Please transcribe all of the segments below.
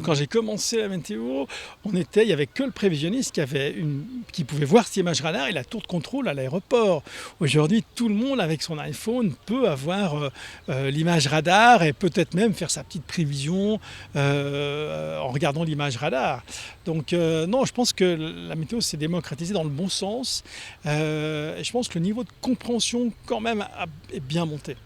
Quand j'ai commencé la météo, il n'y avait que le prévisionniste qui pouvait voir cette image radar et la tour de contrôle à l'aéroport. Aujourd'hui, tout le monde avec son iPhone peut avoir l'image radar et peut-être même faire sa petite prévision en regardant l'image radar. Donc non, je pense que la météo s'est démocratisée dans le bon sens. Et je pense que le niveau de compréhension quand même est bien monté.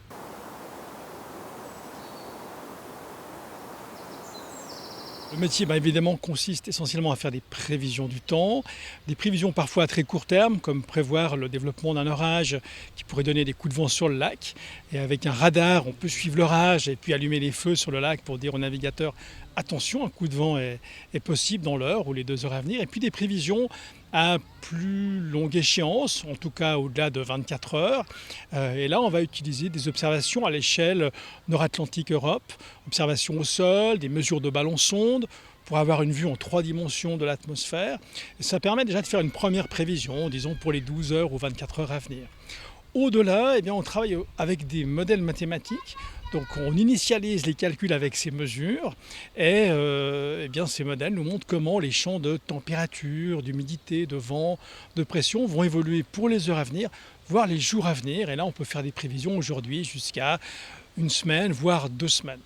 Le métier, évidemment, consiste essentiellement à faire des prévisions du temps, des prévisions parfois à très court terme, comme prévoir le développement d'un orage qui pourrait donner des coups de vent sur le lac. Et avec un radar, on peut suivre l'orage et puis allumer les feux sur le lac pour dire au navigateur attention, un coup de vent est possible dans l'heure ou les 2 heures à venir. Et puis des prévisions à plus longue échéance, en tout cas au-delà de 24 heures. Et là, on va utiliser des observations à l'échelle Nord-Atlantique Europe, observations au sol, des mesures de ballon-sonde, pour avoir une vue en 3 dimensions de l'atmosphère. Et ça permet déjà de faire une première prévision, disons pour les 12 heures ou 24 heures à venir. Au-delà, on travaille avec des modèles mathématiques. Donc on initialise les calculs avec ces mesures et ces modèles nous montrent comment les champs de température, d'humidité, de vent, de pression vont évoluer pour les heures à venir, voire les jours à venir. Et là on peut faire des prévisions aujourd'hui jusqu'à 1 semaine, voire 2 semaines.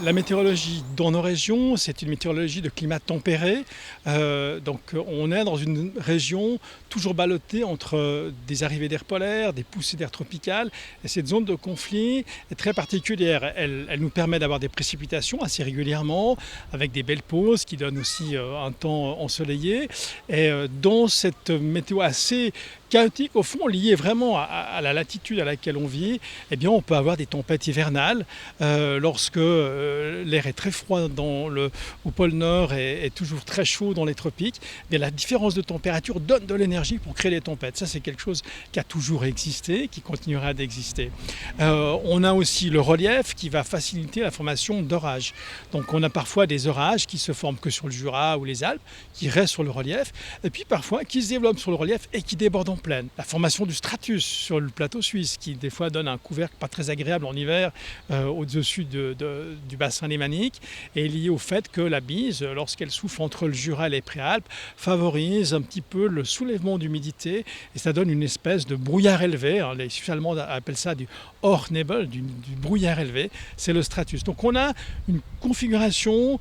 La météorologie dans nos régions, c'est une météorologie de climat tempéré. Donc on est dans une région toujours ballottée entre des arrivées d'air polaire, des poussées d'air tropical. Et cette zone de conflit est très particulière. Elle nous permet d'avoir des précipitations assez régulièrement, avec des belles pauses qui donnent aussi un temps ensoleillé. Et dans cette météo assez chaotique, au fond, lié vraiment à la latitude à laquelle on vit, on peut avoir des tempêtes hivernales lorsque l'air est très froid au pôle Nord et toujours très chaud dans les tropiques. La différence de température donne de l'énergie pour créer des tempêtes. Ça, c'est quelque chose qui a toujours existé, qui continuera d'exister. On a aussi le relief qui va faciliter la formation d'orages. Donc on a parfois des orages qui se forment que sur le Jura ou les Alpes, qui restent sur le relief, et puis parfois qui se développent sur le relief et qui débordent en plaine. La formation du stratus sur le plateau suisse, qui des fois donne un couvercle pas très agréable en hiver au-dessus du bassin lémanique, est liée au fait que la bise, lorsqu'elle souffle entre le Jura et les Préalpes, favorise un petit peu le soulèvement d'humidité et ça donne une espèce de brouillard élevé. Les Suisses allemands appellent ça du Hochnebbel, du brouillard élevé, c'est le stratus. Donc on a une configuration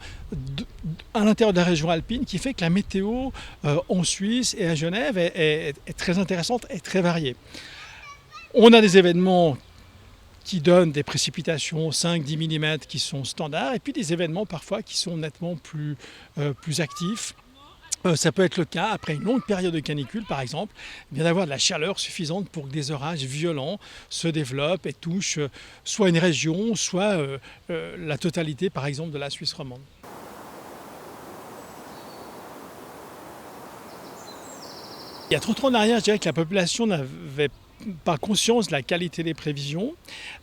à l'intérieur de la région alpine qui fait que la météo en Suisse et à Genève est très intéressante et très variée. On a des événements qui donnent des précipitations 5-10 mm qui sont standards et puis des événements parfois qui sont nettement plus actifs. Ça peut être le cas après une longue période de canicule par exemple, d'avoir de la chaleur suffisante pour que des orages violents se développent et touchent soit une région, soit la totalité par exemple de la Suisse romande. Il y a 30 ans en arrière, je dirais que la population n'avait pas conscience de la qualité des prévisions.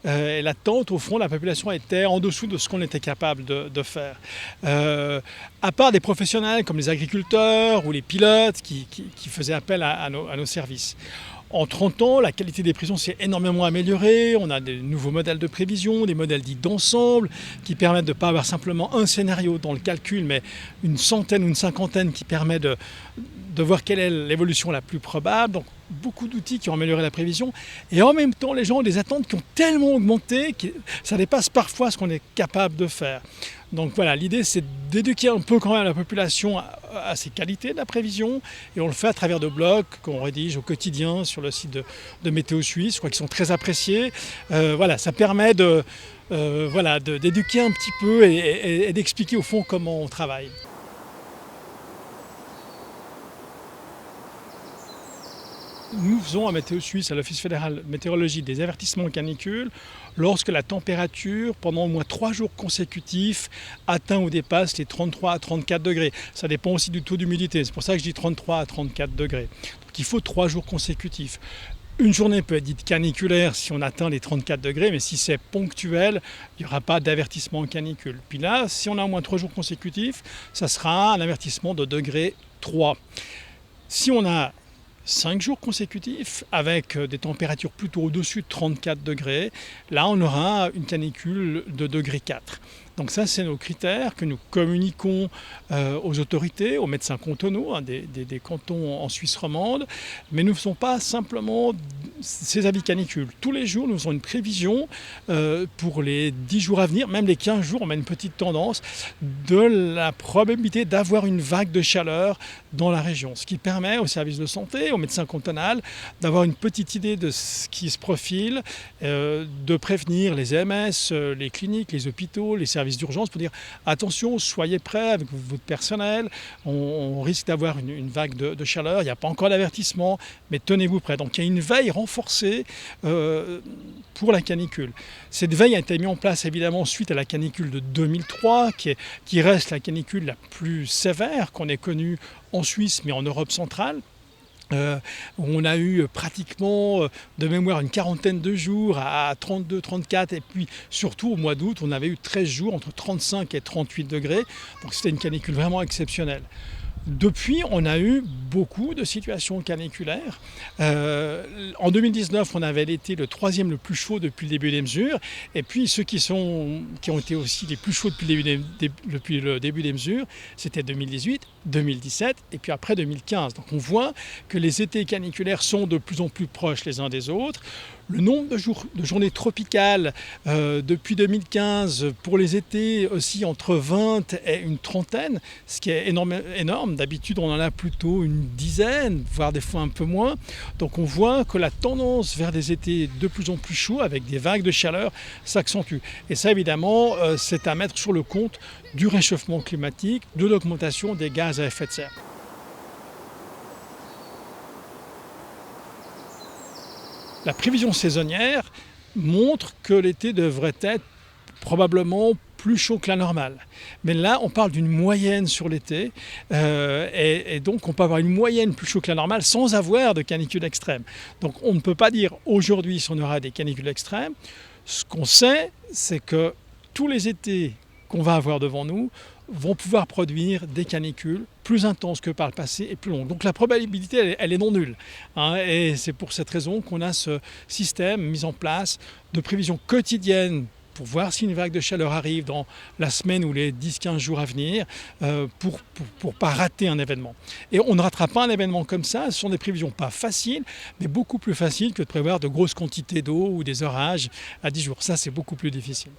Et l'attente, au fond, la population était en dessous de ce qu'on était capable de faire. À part des professionnels comme les agriculteurs ou les pilotes qui faisaient appel à nos services. En 30 ans, la qualité des prévisions s'est énormément améliorée. On a des nouveaux modèles de prévision, des modèles dits d'ensemble qui permettent de ne pas avoir simplement un scénario dans le calcul, mais une centaine ou une cinquantaine qui permet de voir quelle est l'évolution la plus probable. Donc, beaucoup d'outils qui ont amélioré la prévision. Et en même temps, les gens ont des attentes qui ont tellement augmenté que ça dépasse parfois ce qu'on est capable de faire. Donc voilà, l'idée c'est d'éduquer un peu quand même la population à ces qualités de la prévision et on le fait à travers de blogs qu'on rédige au quotidien sur le site de Météo Suisse, je crois qu'ils sont très appréciés. Ça permet d'éduquer un petit peu et d'expliquer au fond comment on travaille. Nous faisons à Météo Suisse, à l'Office fédéral météorologie, des avertissements canicule lorsque la température, pendant au moins 3 jours consécutifs, atteint ou dépasse les 33 à 34 degrés. Ça dépend aussi du taux d'humidité, c'est pour ça que je dis 33 à 34 degrés. Donc il faut 3 jours consécutifs. Une journée peut être dite caniculaire si on atteint les 34 degrés, mais si c'est ponctuel, il n'y aura pas d'avertissement canicule. Puis là, si on a au moins 3 jours consécutifs, ça sera un avertissement de degré 3. Si on a 5 jours consécutifs avec des températures plutôt au-dessus de 34 degrés, là on aura une canicule de degré 4. Donc ça, c'est nos critères que nous communiquons aux autorités, aux médecins cantonaux, des cantons en Suisse romande. Mais nous ne faisons pas simplement ces avis canicules. Tous les jours, nous faisons une prévision pour les 10 jours à venir, même les 15 jours, on met une petite tendance de la probabilité d'avoir une vague de chaleur dans la région. Ce qui permet aux services de santé, aux médecins cantonaux, d'avoir une petite idée de ce qui se profile, de prévenir les EMS, les cliniques, les hôpitaux, les services d'urgence pour dire attention, soyez prêts avec votre personnel, on risque d'avoir une vague de chaleur, il n'y a pas encore d'avertissement, mais tenez-vous prêts. Donc il y a une veille renforcée pour la canicule. Cette veille a été mise en place évidemment suite à la canicule de 2003, qui reste la canicule la plus sévère qu'on ait connue en Suisse, mais en Europe centrale. On a eu pratiquement de mémoire une quarantaine de jours à 32, 34 et puis surtout au mois d'août on avait eu 13 jours entre 35 et 38 degrés, donc c'était une canicule vraiment exceptionnelle. Depuis, on a eu beaucoup de situations caniculaires. En 2019, on avait l'été le 3e le plus chaud depuis le début des mesures. Et puis ceux qui ont été aussi les plus chauds depuis le début des mesures, c'était 2018, 2017 et puis après 2015. Donc on voit que les étés caniculaires sont de plus en plus proches les uns des autres. Le nombre de journées tropicales depuis 2015 pour les étés aussi entre 20 et une trentaine, ce qui est énorme. D'habitude, on en a plutôt une dizaine, voire des fois un peu moins. Donc on voit que la tendance vers des étés de plus en plus chauds, avec des vagues de chaleur, s'accentue. Et ça, évidemment, c'est à mettre sur le compte du réchauffement climatique, de l'augmentation des gaz à effet de serre. La prévision saisonnière montre que l'été devrait être probablement plus chaud que la normale. Mais là, on parle d'une moyenne sur l'été et donc on peut avoir une moyenne plus chaude que la normale sans avoir de canicule extrême. Donc on ne peut pas dire aujourd'hui si on aura des canicules extrêmes. Ce qu'on sait, c'est que tous les étés qu'on va avoir devant nous vont pouvoir produire des canicules plus intenses que par le passé et plus longues. Donc la probabilité, elle est non nulle. Et c'est pour cette raison qu'on a ce système mis en place de prévision quotidienne pour voir si une vague de chaleur arrive dans la semaine ou les 10-15 jours à venir, pour ne pas rater un événement. Et on ne ratera pas un événement comme ça, ce sont des prévisions pas faciles, mais beaucoup plus faciles que de prévoir de grosses quantités d'eau ou des orages à 10 jours. Ça, c'est beaucoup plus difficile.